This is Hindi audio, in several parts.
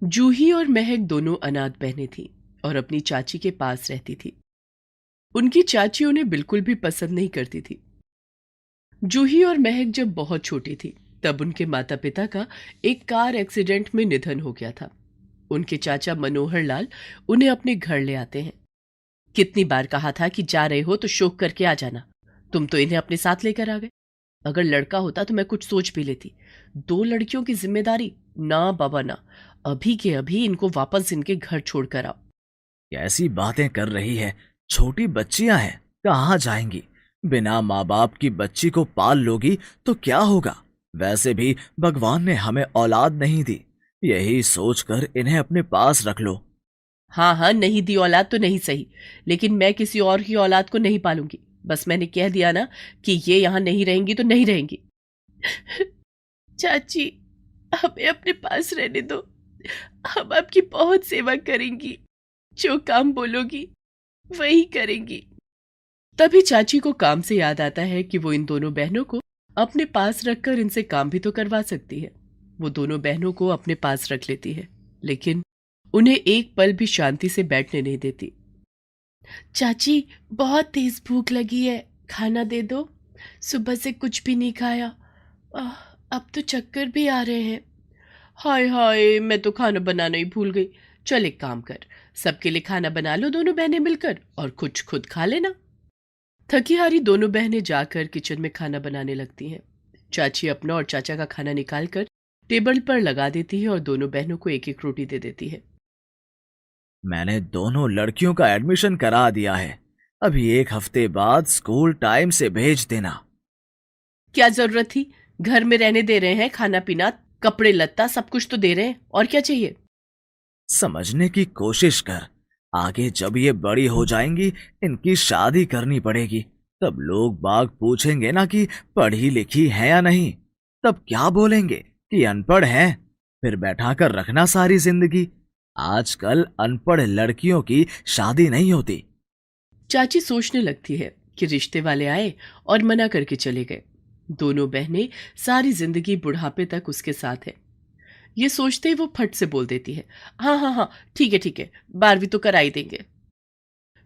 जूही और महक दोनों अनाथ बहनें थीं और अपनी चाची के पास रहती थी। उनकी चाची उन्हें बिल्कुल भी पसंद नहीं करती थी। जूही और महक जब बहुत छोटी थी तब उनके माता पिता का एक कार एक्सीडेंट में निधन हो गया था। उनके चाचा मनोहर लाल उन्हें अपने घर ले आते हैं। कितनी बार कहा था कि जा रहे हो तो शोक करके आ जाना, तुम तो इन्हें अपने साथ लेकर आ गए। अगर लड़का होता तो मैं कुछ सोच भी लेती। दो लड़कियों की जिम्मेदारी, ना बाबा ना। अभी के अभी इनको वापस इनके घर छोड़कर आओ। कैसी बातें कर रही है। छोटी बच्चियां हैं, कहाँ जाएंगी। बिना माँ बाप की बच्ची को पाल लोगी तो क्या होगा। वैसे भी भगवान ने हमें औलाद नहीं दी। यही सोचकर इन्हें अपने पास रख लो। हाँ हाँ, नहीं दी औलाद तो नहीं सही, लेकिन मैं किसी और की औलाद को नहीं पालूंगी। बस मैंने कह दिया ना कि ये यहाँ नहीं रहेंगी तो नहीं रहेंगी। चाची, हमें अपने पास रहने दो। हम आपकी बहुत सेवा करेंगी। जो काम बोलोगी वही करेंगी। तभी चाची को काम से याद आता है कि वो इन दोनों बहनों को अपने पास रखकर इनसे काम भी तो करवा सकती है। वो दोनों बहनों को अपने पास रख लेती है, लेकिन उन्हें एक पल भी शांति से बैठने नहीं देती। चाची, बहुत तेज भूख लगी है, खाना दे दो। सुबह से कुछ भी नहीं खाया। आह, अब तो चक्कर भी आ रहे हैं। हाय हाय, मैं तो खाना बनाना ही भूल गई। चल एक काम कर, सबके लिए खाना बना लो दोनों बहनें मिलकर, और कुछ खुद खा लेना। थकी हारी दोनों बहनें जाकर किचन में खाना बनाने लगती हैं। चाची अपना और चाचा का खाना निकालकर टेबल पर लगा देती है और दोनों बहनों को एक एक रोटी दे देती है। मैंने दोनों लड़कियों का एडमिशन करा दिया है। अभी एक हफ्ते बाद स्कूल टाइम से भेज देना। क्या जरूरत थी? घर में रहने दे रहे हैं, खाना पीना कपड़े लत्ता सब कुछ तो दे रहे हैं, और क्या चाहिए? समझने की कोशिश कर। आगे जब ये बड़ी हो जाएंगी, इनकी शादी करनी पड़ेगी। तब लोग बाग पूछेंगे ना कि पढ़ी लिखी है या नहीं। तब क्या बोलेंगे कि अनपढ़ है। फिर बैठा कर रखना सारी जिंदगी। आजकल अनपढ़ लड़कियों की शादी नहीं होती। चाची सोचने लगती है कि रिश्ते वाले आए और मना करके चले गए। दोनों बहनें सारी जिंदगी बुढ़ापे तक उसके साथ है। ये सोचते ही वो फट से बोल देती है, हाँ हाँ हाँ, ठीक है, 12वीं तो कराई देंगे।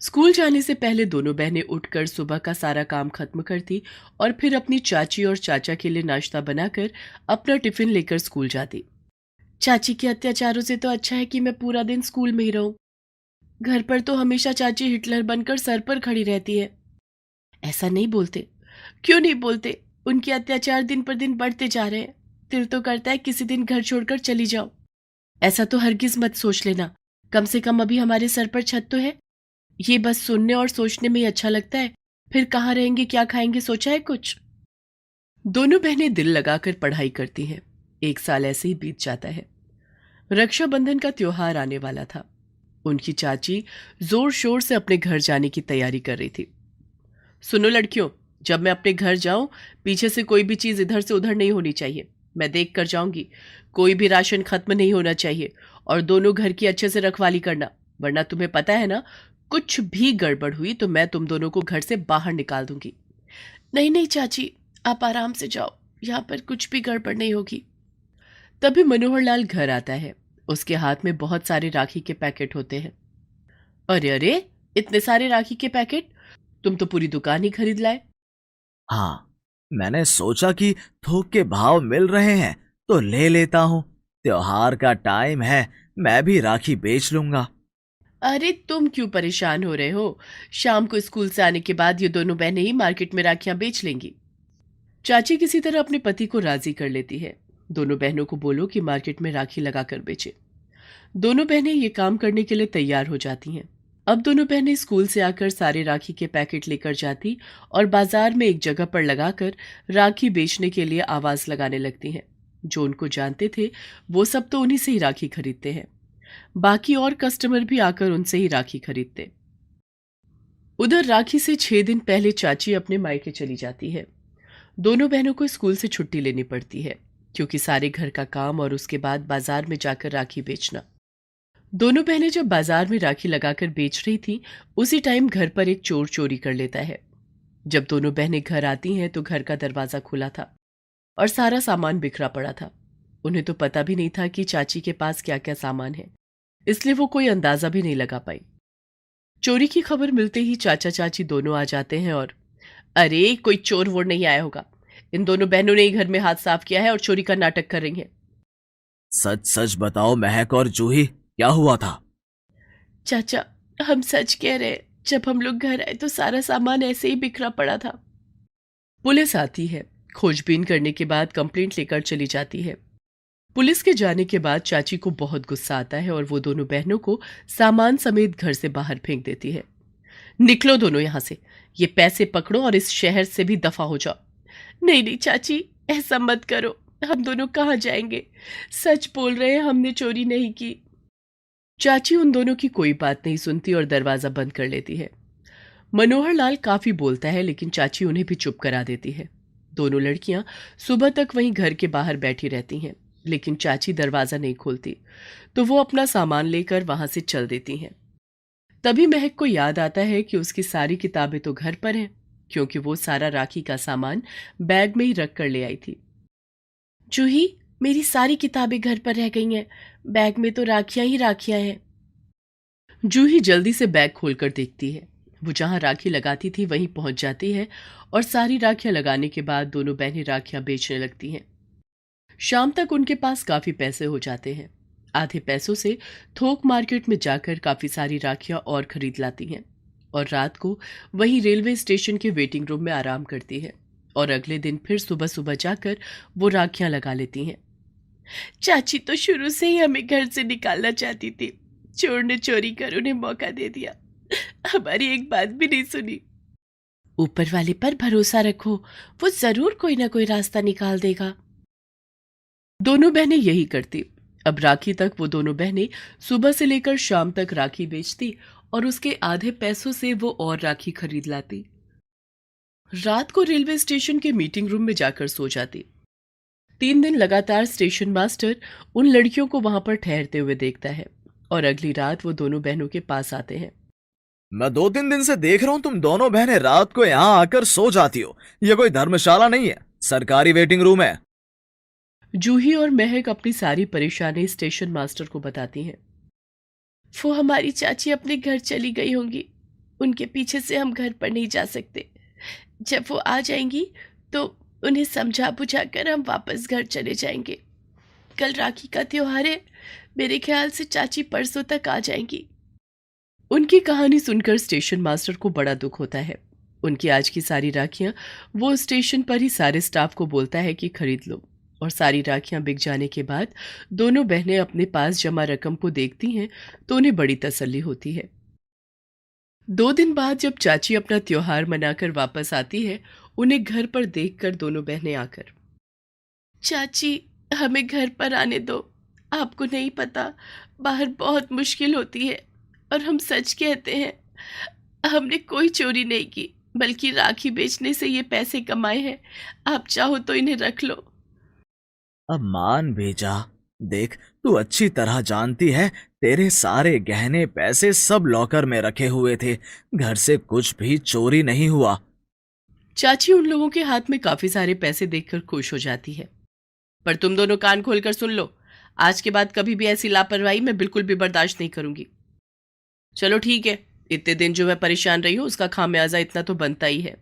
स्कूल जाने से पहले दोनों बहनें उठकर सुबह का सारा काम खत्म करती और फिर अपनी चाची और चाचा के लिए नाश्ता बनाकर अपना टिफिन लेकर स्कूल जाती। चाची के अत्याचारों से तो अच्छा है कि मैं पूरा दिन स्कूल में ही रहूं। घर पर तो हमेशा चाची हिटलर बनकर सर पर खड़ी रहती है। ऐसा नहीं बोलते। क्यों नहीं बोलते? उनके अत्याचार दिन पर दिन बढ़ते जा रहे हैं। दिल तो करता है किसी दिन घर छोड़कर चली जाओ। ऐसा तो हरगिज मत सोच लेना। कम से कम अभी हमारे सर पर छत तो है। ये बस सुनने और सोचने में ही अच्छा लगता है। फिर कहाँ रहेंगे, क्या खाएंगे, सोचा है कुछ? दोनों बहनें दिल लगाकर पढ़ाई करती हैं। एक साल ऐसे ही बीत जाता है। रक्षाबंधन का त्योहार आने वाला था। उनकी चाची जोर शोर से अपने घर जाने की तैयारी कर रही थी। सुनो लड़कियों, जब मैं अपने घर जाऊं, पीछे से कोई भी चीज इधर से उधर नहीं होनी चाहिए। मैं देख कर जाऊंगी। कोई भी राशन खत्म नहीं होना चाहिए, और दोनों घर की अच्छे से रखवाली करना, वरना तुम्हें पता है ना, कुछ भी गड़बड़ हुई तो मैं तुम दोनों को घर से बाहर निकाल दूंगी। नहीं नहीं चाची, आप आराम से जाओ, यहाँ पर कुछ भी गड़बड़ नहीं होगी। तभी मनोहर लाल घर आता है। उसके हाथ में बहुत सारे राखी के पैकेट होते हैं। अरे अरे, इतने सारे राखी के पैकेट! तुम तो पूरी दुकान ही खरीद लाए। हाँ, मैंने सोचा कि थोक के भाव मिल रहे हैं तो ले लेता हूँ। त्योहार का टाइम है, मैं भी राखी बेच लूंगा। अरे तुम क्यों परेशान हो रहे हो? शाम को स्कूल से आने के बाद ये दोनों बहनें ही मार्केट में राखियां बेच लेंगी। चाची किसी तरह अपने पति को राजी कर लेती है। दोनों बहनों को बोलो कि मार्केट में राखी लगाकर बेचे। दोनों बहनें ये काम करने के लिए तैयार हो जाती हैं। अब दोनों बहनें स्कूल से आकर सारे राखी के पैकेट लेकर जाती और बाजार में एक जगह पर लगाकर राखी बेचने के लिए आवाज लगाने लगती हैं। जो उनको जानते थे वो सब तो उन्हीं से ही राखी खरीदते हैं। बाकी और कस्टमर भी आकर उनसे ही राखी खरीदते। उधर राखी से 6 दिन पहले चाची अपने मायके चली जाती है। दोनों बहनों को स्कूल से छुट्टी लेनी पड़ती है, क्योंकि सारे घर का काम और उसके बाद बाजार में जाकर राखी बेचना। दोनों बहनें जब बाजार में राखी लगाकर बेच रही थी, उसी टाइम घर पर एक चोर चोरी कर लेता है। जब दोनों बहनें घर आती हैं तो घर का दरवाजा खुला था और सारा सामान बिखरा पड़ा था। उन्हें तो पता भी नहीं था कि चाची के पास क्या क्या सामान है, इसलिए वो कोई अंदाजा भी नहीं लगा पाई। चोरी की खबर मिलते ही चाचा चाची दोनों आ जाते हैं और अरे कोई चोर वोर नहीं आया होगा, इन दोनों बहनों ने ही घर में हाथ साफ किया है और चोरी का नाटक कर रही हैं। सच सच बताओ महक और जूही, क्या हुआ था? चाचा, हम सच कह रहे हैं, जब हम लोग घर आए तो सारा सामान ऐसे ही बिखरा पड़ा था। पुलिस आती है, खोजबीन करने के बाद कंप्लेंट लेकर चली जाती है। पुलिस के जाने के बाद चाची को बहुत गुस्सा आता है और वो दोनों बहनों को सामान समेत घर से बाहर फेंक देती है। निकलो दोनों यहां से, ये पैसे पकड़ो और इस शहर से भी दफा हो जाओ। नहीं नहीं चाची, ऐसा मत करो, हम दोनों कहाँ जाएंगे, सच बोल रहे हैं, हमने चोरी नहीं की। चाची उन दोनों की कोई बात नहीं सुनती और दरवाजा बंद कर लेती है। मनोहर लाल काफी बोलता है लेकिन चाची उन्हें भी चुप करा देती है। दोनों लड़कियां सुबह तक वहीं घर के बाहर बैठी रहती हैं, लेकिन चाची दरवाजा नहीं खोलती, तो वो अपना सामान लेकर वहां से चल देती हैं। तभी महक को याद आता है कि उसकी सारी किताबें तो घर पर हैं, क्योंकि वो सारा राखी का सामान बैग में ही रख कर ले आई थी। जूही, मेरी सारी किताबें घर पर रह गई हैं, बैग में तो राखियां ही राखियां हैं। जूही जल्दी से बैग खोलकर देखती है। वो जहां राखी लगाती थी वहीं पहुंच जाती है और सारी राखियां लगाने के बाद दोनों बहनें राखियां बेचने लगती हैं। शाम तक उनके पास काफी पैसे हो जाते हैं। आधे पैसों से थोक मार्केट में जाकर काफी सारी राखियां और खरीद लाती हैं और रात को वहीं रेलवे स्टेशन के वेटिंग रूम में आराम करती है और अगले दिन फिर सुबह सुबह जाकर वो राखियां लगा लेती हैं। चाची तो शुरू से ही हमें घर से निकालना चाहती थी, चोर ने चोरी कर उन्हें मौका दे दिया, हमारी एक बात भी नहीं सुनी। ऊपर वाले पर भरोसा रखो, वो जरूर कोई ना कोई रास्ता निकाल देगा। दोनों बहनें यही करती। अब राखी तक वो दोनों बहनें सुबह से लेकर शाम तक राखी बेचती और उसके आधे पैसों से वो और राखी खरीद लाती। रात को रेलवे स्टेशन के मीटिंग रूम में जाकर सो जाती। 3 दिन लगातार स्टेशन मास्टर उन लड़कियों को वहां पर ठहरते हुए देखता है और अगली रात वो दोनों बहनों के पास आते हैं। मैं 2-3 दिन से देख रहा हूँ तुम दोनों बहनें रात को यहाँ आकर सो जाती हो। ये कोई धर्मशाला नहीं है, सरकारी वेटिंग रूम है। जूही और महक अपनी सारी परेशानी स्टेशन मास्टर को बताती हैं। वो हमारी चाची अपने घर चली गई होंगी, उनके पीछे से हम घर पर नहीं जा सकते। जब वो आ जाएंगी तो उन्हें समझा बुझा कर हम वापस घर चले जाएंगे। कल राखी का त्योहार है, मेरे ख्याल से चाची परसों तक आ जाएंगी। उनकी कहानी सुनकर स्टेशन मास्टर को बड़ा दुख होता है। उनकी आज की सारी राखियां वो स्टेशन पर ही सारे स्टाफ को बोलता है कि खरीद लो, और सारी राखियां बिक जाने के बाद दोनों बहनें अपने पास जमा रकम को देखती हैं तो उन्हें बड़ी तसल्ली होती है। 2 दिन बाद जब चाची अपना त्योहार मनाकर वापस आती है, उन्हें घर पर देखकर दोनों बहनें आकर, चाची हमें घर पर आने दो, आपको नहीं पता बाहर बहुत मुश्किल होती है, और हम सच कहते हैं, हमने कोई चोरी नहीं की, बल्कि राखी बेचने से ये पैसे कमाए हैं, आप चाहो तो इन्हें रख लो। अब मान भेजा। देख, तू अच्छी तरह जानती है तेरे सारे गहने पैसे सब लॉकर में रखे हुए थे, घर से कुछ भी चोरी नहीं हुआ। चाची उन लोगों के हाथ में काफी सारे पैसे देखकर खुश हो जाती है। पर तुम दोनों कान खोलकर सुन लो, आज के बाद कभी भी ऐसी लापरवाही मैं बिल्कुल भी बर्दाश्त नहीं करूंगी। चलो ठीक है, इतने दिन जो मैं परेशान रही हूं उसका खामियाजा इतना तो बनता ही है।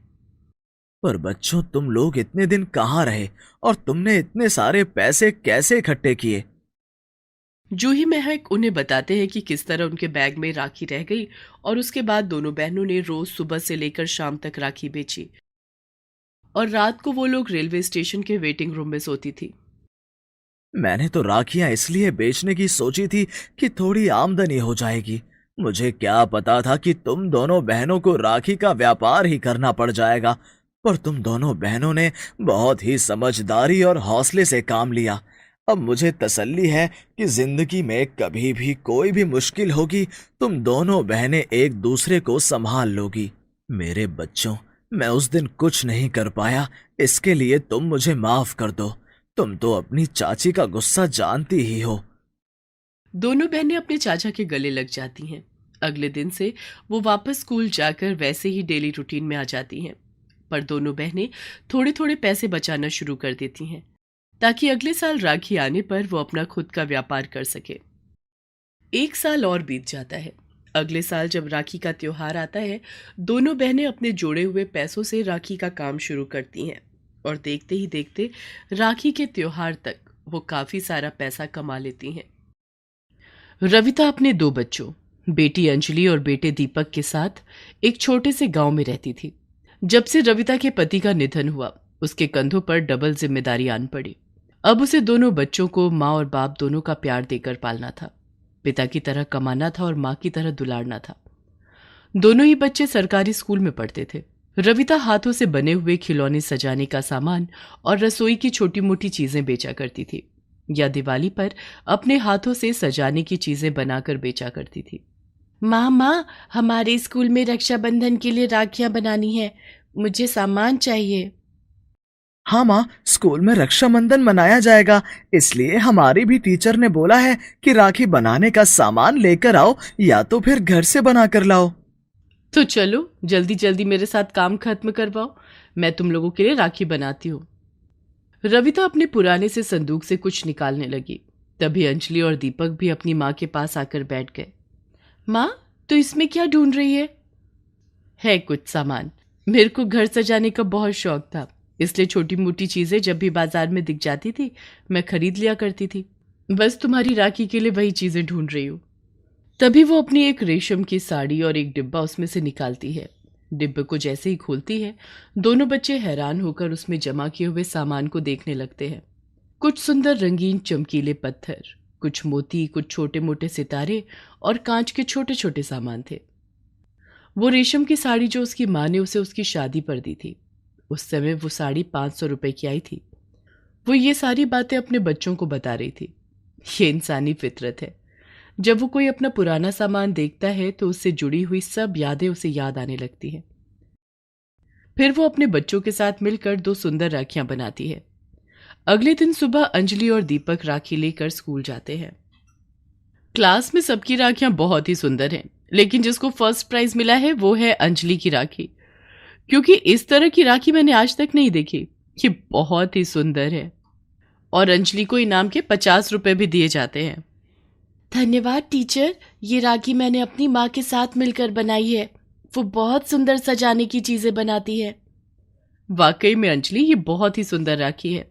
पर बच्चों, तुम लोग इतने दिन कहाँ रहे और तुमने इतने सारे पैसे कैसे इकट्ठे किए? जूही महक उन्हें बताते हैं कि किस तरह उनके बैग में राखी रह गई और उसके बाद दोनों बहनों ने रोज सुबह से लेकर शाम तक राखी बेची और रात को वो लोग रेलवे स्टेशन के वेटिंग रूम में सोती थी। मैंने तो राखियां इसलिए बेचने की सोची थी कि थोड़ी आमदनी हो जाएगी। मुझे क्या पता था कि तुम दोनों बहनों को राखी का व्यापार ही करना पड़ जाएगा। पर तुम दोनों बहनों ने बहुत ही समझदारी और हौसले से काम लिया। अब मुझे तसल्ली है कि जिंदगी में कभी भी कोई भी मुश्किल होगी, तुम दोनों बहनें एक दूसरे को संभाल लोगी। मेरे बच्चों, मैं उस दिन कुछ नहीं कर पाया, इसके लिए तुम मुझे माफ कर दो। तुम तो अपनी चाची का गुस्सा जानती ही हो। दोनों बहनें अपने चाचा के गले लग जाती हैं। अगले दिन से वो वापस स्कूल जाकर वैसे ही डेली रूटीन में आ जाती हैं, पर दोनों बहनें थोड़े थोड़े पैसे बचाना शुरू कर देती हैं ताकि अगले साल राखी आने पर वो अपना खुद का व्यापार कर सके। एक साल और बीत जाता है। अगले साल जब राखी का त्योहार आता है, दोनों बहनें अपने जोड़े हुए पैसों से राखी का काम शुरू करती हैं और देखते ही देखते राखी के त्योहार तक वो काफी सारा पैसा कमा लेती हैं। रविता अपने दो बच्चों, बेटी अंजलि और बेटे दीपक के साथ एक छोटे से गांव में रहती थी। जब से रविता के पति का निधन हुआ, उसके कंधों पर डबल जिम्मेदारी आन पड़ी। अब उसे दोनों बच्चों को माँ और बाप दोनों का प्यार देकर पालना था। पिता की तरह कमाना था और माँ की तरह दुलारना था। दोनों ही बच्चे सरकारी स्कूल में पढ़ते थे। रविता हाथों से बने हुए खिलौने, सजाने का सामान और रसोई की छोटी मोटी चीजें बेचा करती थी, या दिवाली पर अपने हाथों से सजाने की चीजें बनाकर बेचा करती थी। माँ, हमारे स्कूल में रक्षाबंधन के लिए राखियां बनानी है, मुझे सामान चाहिए। हाँ माँ, स्कूल में रक्षाबंधन मनाया जाएगा, इसलिए हमारी भी टीचर ने बोला है कि राखी बनाने का सामान लेकर आओ या तो फिर घर से बना कर लाओ। तो चलो जल्दी जल्दी मेरे साथ काम खत्म करवाओ, मैं तुम लोगों के लिए राखी बनाती हूँ। रविता अपने पुराने से संदूक से कुछ निकालने लगी। तभी अंजलि और दीपक भी अपनी माँ के पास आकर बैठ गए। माँ, तो इसमें क्या ढूंढ रही है कुछ सामान। मेरे को घर सजाने का बहुत शौक था, इसलिए छोटी मोटी चीजें जब भी बाजार में दिख जाती थी मैं खरीद लिया करती थी। बस तुम्हारी राखी के लिए वही चीजें ढूंढ रही हूँ। तभी वो अपनी एक रेशम की साड़ी और एक डिब्बा उसमें से निकालती है। डिब्बे को जैसे ही खोलती है, दोनों बच्चे हैरान होकर उसमें जमा किए हुए सामान को देखने लगते हैं। कुछ सुंदर रंगीन चमकीले पत्थर, कुछ मोती, कुछ छोटे मोटे सितारे और कांच के छोटे छोटे सामान थे। वो रेशम की साड़ी जो उसकी माँ ने उसे उसकी शादी पर दी थी, उस समय वो साड़ी 500 रुपए की आई थी। वो ये सारी बातें अपने बच्चों को बता रही थी। ये इंसानी फितरत है, जब वो कोई अपना पुराना सामान देखता है तो उससे जुड़ी हुई सब यादें उसे याद आने लगती हैं। फिर वो अपने बच्चों के साथ मिलकर 2 सुंदर राखियां बनाती है। अगले दिन सुबह अंजलि और दीपक राखी लेकर स्कूल जाते हैं। क्लास में सबकी राखियां बहुत ही सुंदर हैं, लेकिन जिसको फर्स्ट प्राइज मिला है वो है अंजलि की राखी, क्योंकि इस तरह की राखी मैंने आज तक नहीं देखी। ये बहुत ही सुंदर है और अंजलि को इनाम के 50 रुपए भी दिए जाते हैं। धन्यवाद टीचर, ये राखी मैंने अपनी माँ के साथ मिलकर बनाई है। वो बहुत सुंदर सजाने की चीजें बनाती है। वाकई में अंजलि, ये बहुत ही सुंदर राखी है।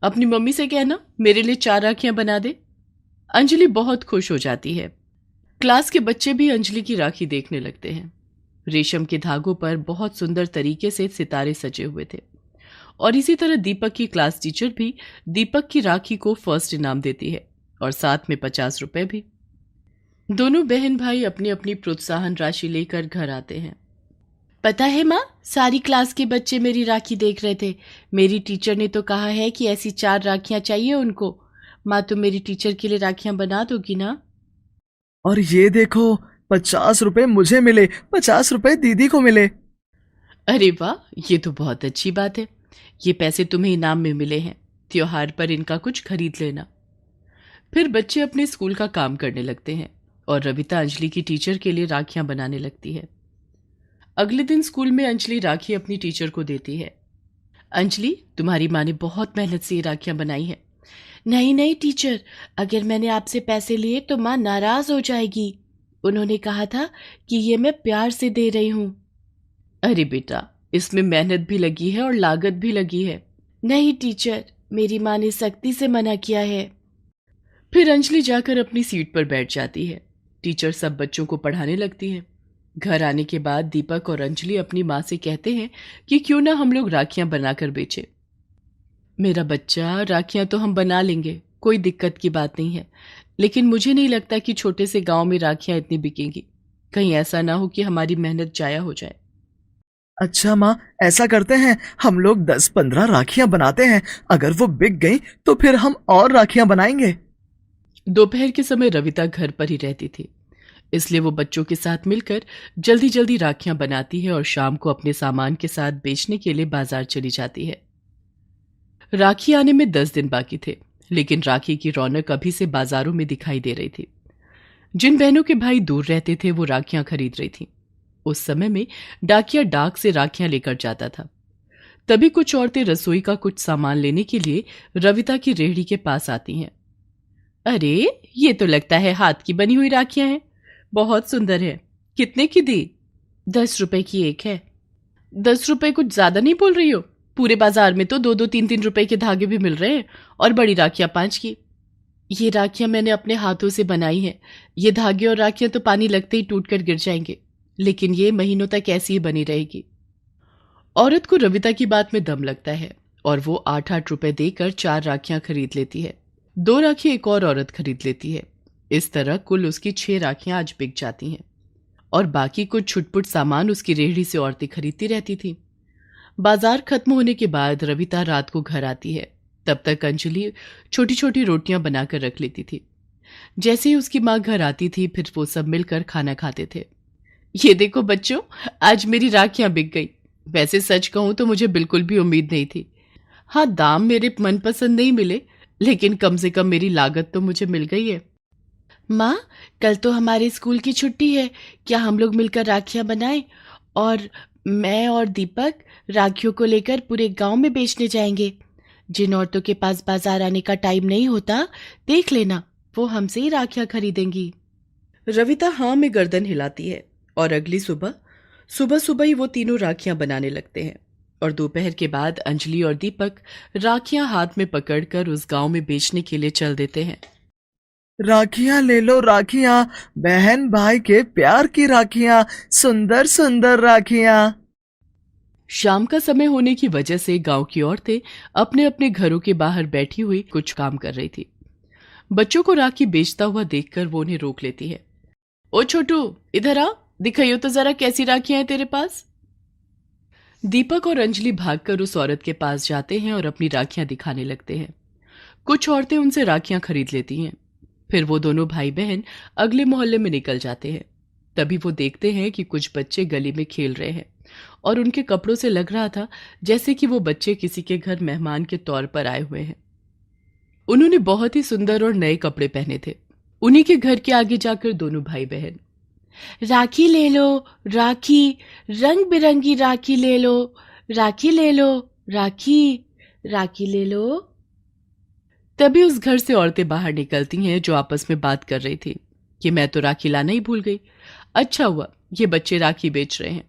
अपनी मम्मी से कहना मेरे लिए 4 राखियां बना दे। अंजलि बहुत खुश हो जाती है। क्लास के बच्चे भी अंजलि की राखी देखने लगते हैं। रेशम के धागों पर बहुत सुंदर तरीके से सितारे सजे हुए थे और इसी तरह दीपक की क्लास टीचर भी दीपक की राखी को फर्स्ट इनाम देती है और साथ में 50 रुपए भी। दोनों बहन भाई अपनी अपनी प्रोत्साहन राशि लेकर घर आते हैं। पता है माँ, सारी क्लास के बच्चे मेरी राखी देख रहे थे। मेरी टीचर ने तो कहा है कि ऐसी 4 राखियां चाहिए उनको। माँ, तुम मेरी टीचर के लिए राखियां बना दोगी ना? और ये देखो, 50 रुपए मुझे मिले, 50 रुपए दीदी को मिले। अरे वाह, ये तो बहुत अच्छी बात है। ये पैसे तुम्हें इनाम में मिले हैं, त्योहार पर इनका कुछ खरीद लेना। फिर बच्चे अपने स्कूल का काम करने लगते हैं और रविता अंजलि की टीचर के लिए राखियां बनाने लगती है। अगले दिन स्कूल में अंजलि राखी अपनी टीचर को देती है। अंजलि, तुम्हारी माँ ने बहुत मेहनत से ये राखियां बनाई हैं। नहीं नहीं टीचर, अगर मैंने आपसे पैसे लिए तो माँ नाराज हो जाएगी। उन्होंने कहा था कि ये मैं प्यार से दे रही हूँ। अरे बेटा, इसमें मेहनत भी लगी है और लागत भी लगी है। नहीं टीचर, मेरी माँ ने सख्ती से मना किया है। फिर अंजलि जाकर अपनी सीट पर बैठ जाती है। टीचर सब बच्चों को पढ़ाने लगती है। घर आने के बाद दीपक और अंजलि अपनी माँ से कहते हैं कि क्यों ना हम लोग राखियां बनाकर बेचें। मेरा बच्चा, राखियां तो हम बना लेंगे, कोई दिक्कत की बात नहीं है, लेकिन मुझे नहीं लगता कि छोटे से गांव में राखियां इतनी बिकेंगी। कहीं ऐसा ना हो कि हमारी मेहनत जाया हो जाए। अच्छा माँ, ऐसा करते हैं, हम लोग 10-15 राखियां बनाते हैं। अगर वो बिक गई तो फिर हम और राखियां बनाएंगे। दोपहर के समय रविता घर पर ही रहती थी, इसलिए वो बच्चों के साथ मिलकर जल्दी जल्दी राखियां बनाती है और शाम को अपने सामान के साथ बेचने के लिए बाजार चली जाती है। राखी आने में 10 दिन बाकी थे, लेकिन राखी की रौनक अभी से बाजारों में दिखाई दे रही थी। जिन बहनों के भाई दूर रहते थे वो राखियां खरीद रही थीं। उस समय में डाकिया डाक से राखियां लेकर जाता था। तभी कुछ औरतें रसोई का कुछ सामान लेने के लिए रविता की रेहड़ी के पास आती हैं। अरे, ये तो लगता है हाथ की बनी हुई राखियां हैं। बहुत सुंदर है। कितने की दी? 10 रुपए की एक है। 10 रुपए कुछ ज्यादा नहीं बोल रही हो? पूरे बाजार में तो 2-2, 3-3 रुपए के धागे भी मिल रहे हैं, और बड़ी राखियां 5 की। ये राखियां मैंने अपने हाथों से बनाई हैं। ये धागे और राखियां तो पानी लगते ही टूट कर गिर जाएंगे, लेकिन ये महीनों तक ऐसी ही बनी रहेगी। औरत को रविता की बात में दम लगता है और वो 8-8 रुपए देकर 4 राखियां खरीद लेती है। 2 राखी एक और औरत खरीद लेती है। इस तरह कुल उसकी 6 राखियां आज बिक जाती हैं, और बाकी कुछ छुटपुट सामान उसकी रेहड़ी से औरतें खरीदती रहती थी। बाजार खत्म होने के बाद रविता रात को घर आती है। तब तक अंजलि छोटी छोटी रोटियां बनाकर रख लेती थी। जैसे ही उसकी माँ घर आती थी, फिर वो सब मिलकर खाना खाते थे। ये देखो बच्चों, आज मेरी राखियां बिक गई। वैसे सच कहूं तो मुझे बिल्कुल भी उम्मीद नहीं थी। हाँ, दाम मेरे मनपसंद नहीं मिले, लेकिन कम से कम मेरी लागत तो मुझे मिल गई है। माँ, कल तो हमारे स्कूल की छुट्टी है। क्या हम लोग मिलकर राखियां बनाएं? और मैं और दीपक राखियों को लेकर पूरे गांव में बेचने जाएंगे। जिन औरतों के पास बाजार आने का टाइम नहीं होता, देख लेना, वो हमसे ही राखियां खरीदेंगी। रविता हाँ में गर्दन हिलाती है, और अगली सुबह सुबह सुबह ही वो तीनों राखियां बनाने लगते हैं। और दोपहर के बाद अंजलि और दीपक राखियां हाथ में पकड़कर उस गांव में बेचने के लिए चल देते हैं। राखियां ले लो राखियां, बहन भाई के प्यार की राखियां, सुंदर सुंदर राखियां। शाम का समय होने की वजह से गांव की औरतें अपने अपने घरों के बाहर बैठी हुई कुछ काम कर रही थी। बच्चों को राखी बेचता हुआ देखकर वो उन्हें रोक लेती है। ओ छोटू, इधर आ, दिखाइयो तो जरा कैसी राखियां हैं तेरे पास। दीपक और अंजलि भागकर उस औरत के पास जाते हैं और अपनी राखियां दिखाने लगते हैं। कुछ औरतें उनसे राखियां खरीद लेती हैं। फिर वो दोनों भाई बहन अगले मोहल्ले में निकल जाते हैं। तभी वो देखते हैं कि कुछ बच्चे गली में खेल रहे हैं, और उनके कपड़ों से लग रहा था जैसे कि वो बच्चे किसी के घर मेहमान के तौर पर आए हुए हैं। उन्होंने बहुत ही सुंदर और नए कपड़े पहने थे। उन्हीं के घर के आगे जाकर दोनों भाई बहन, राखी ले लो, राखी, रंग बिरंगी राखी ले लो, राखी ले लो, राखी, राखी ले लो। तभी उस घर से औरतें बाहर निकलती हैं जो आपस में बात कर रही थी कि मैं तो राखी लाना ही भूल गई। अच्छा हुआ ये बच्चे राखी बेच रहे हैं।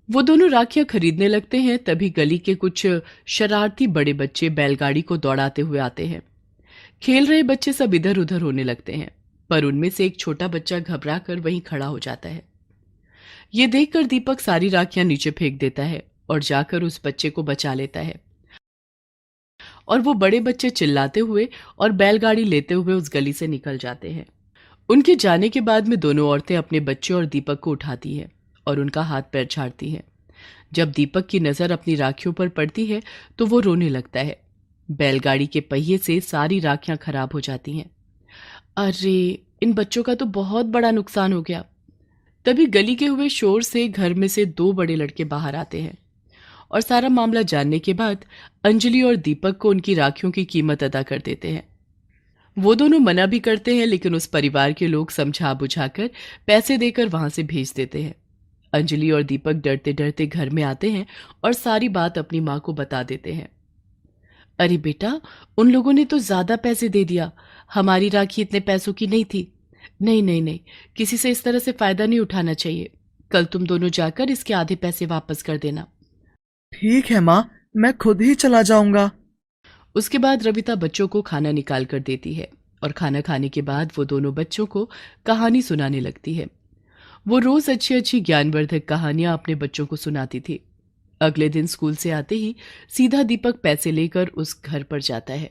वो दोनों राखियां खरीदने लगते हैं। तभी गली के कुछ शरारती बड़े बच्चे बैलगाड़ी को दौड़ाते हुए आते हैं। खेल रहे बच्चे सब इधर उधर होने लगते हैं, पर उनमें से एक छोटा बच्चा घबरा कर वहीं खड़ा हो जाता है। ये देखकर दीपक सारी राखियां नीचे फेंक देता है और जाकर उस बच्चे को बचा लेता है। और वो बड़े बच्चे चिल्लाते हुए और बैलगाड़ी लेते हुए उस गली से निकल जाते हैं। उनके जाने के बाद में दोनों औरतें अपने बच्चे और दीपक को उठाती हैं और उनका हाथ पैर झाड़ती हैं। जब दीपक की नजर अपनी राखियों पर पड़ती है तो वो रोने लगता है। बैलगाड़ी के पहिए से सारी राखियां खराब हो जाती हैं। अरे, इन बच्चों का तो बहुत बड़ा नुकसान हो गया। तभी गली के हुए शोर से घर में से 2 बड़े लड़के बाहर आते हैं, और सारा मामला जानने के बाद अंजलि और दीपक को उनकी राखियों की कीमत अदा कर देते हैं। वो दोनों मना भी करते हैं, लेकिन उस परिवार के लोग समझा बुझाकर पैसे देकर वहां से भेज देते हैं। अंजलि और दीपक डरते डरते घर में आते हैं और सारी बात अपनी माँ को बता देते हैं। अरे बेटा, उन लोगों ने तो ज्यादा पैसे दे दिया। हमारी राखी इतने पैसों की नहीं थी। नहीं नहीं नहीं, किसी से इस तरह से फायदा नहीं उठाना चाहिए। कल तुम दोनों जाकर इसके आधे पैसे वापस कर देना। ठीक है माँ, मैं खुद ही चला जाऊंगा। उसके बाद रविता बच्चों को खाना निकाल कर देती है, और खाना खाने के बाद वो दोनों बच्चों को कहानी सुनाने लगती है। वो रोज अच्छी अच्छी ज्ञानवर्धक कहानियां अपने बच्चों को सुनाती थी। अगले दिन स्कूल से आते ही सीधा दीपक पैसे लेकर उस घर पर जाता है।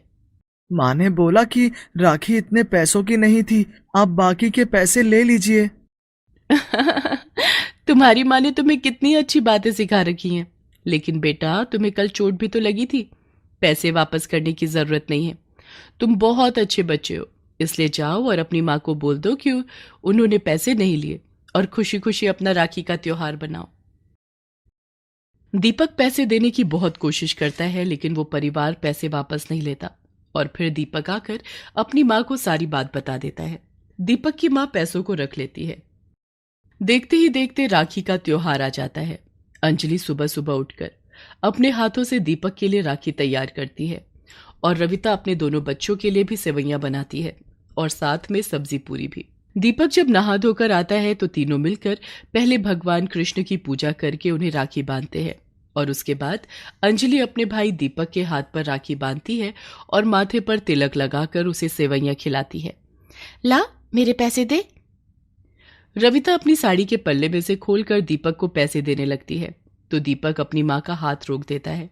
माँ ने बोला कि राखी इतने पैसों की नहीं थी, आप बाकी के पैसे ले लीजिए। तुम्हारी माँ ने तुम्हें कितनी अच्छी बातें सिखा रखी हैं। लेकिन बेटा, तुम्हें कल चोट भी तो लगी थी। पैसे वापस करने की जरूरत नहीं है। तुम बहुत अच्छे बच्चे हो, इसलिए जाओ और अपनी माँ को बोल दो कि उन्होंने पैसे नहीं लिए, और खुशी खुशी अपना राखी का त्योहार बनाओ। दीपक पैसे देने की बहुत कोशिश करता है, लेकिन वो परिवार पैसे वापस नहीं लेता। और फिर दीपक आकर अपनी माँ को सारी बात बता देता है। दीपक की माँ पैसों को रख लेती है। देखते ही देखते राखी का त्योहार आ जाता है। अंजलि सुबह सुबह उठकर अपने हाथों से दीपक के लिए राखी तैयार करती है और रविता अपने दोनों बच्चों के लिए भी सेवइयां बनाती है और साथ में सब्जी पूरी भी। दीपक जब नहा धोकर आता है तो तीनों मिलकर पहले भगवान कृष्ण की पूजा करके उन्हें राखी बांधते हैं और उसके बाद अंजलि अपने भाई दीपक के हाथ पर राखी बांधती है और माथे पर तिलक लगाकर उसे सेवइयां खिलाती है। ला, मेरे पैसे दे। रविता अपनी साड़ी के पल्ले में से खोलकर दीपक को पैसे देने लगती है तो दीपक अपनी माँ का हाथ रोक देता है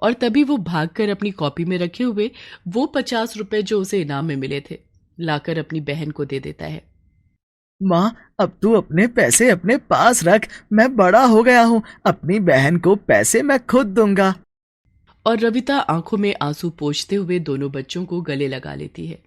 और तभी वो भागकर अपनी कॉपी में रखे हुए वो 50 रुपए जो उसे इनाम में मिले थे लाकर अपनी बहन को दे देता है। माँ, अब तू अपने पैसे अपने पास रख। मैं बड़ा हो गया हूँ, अपनी बहन को पैसे मैं खुद दूंगा। और रविता आंखों में आंसू पोंछते हुए दोनों बच्चों को गले लगा लेती है।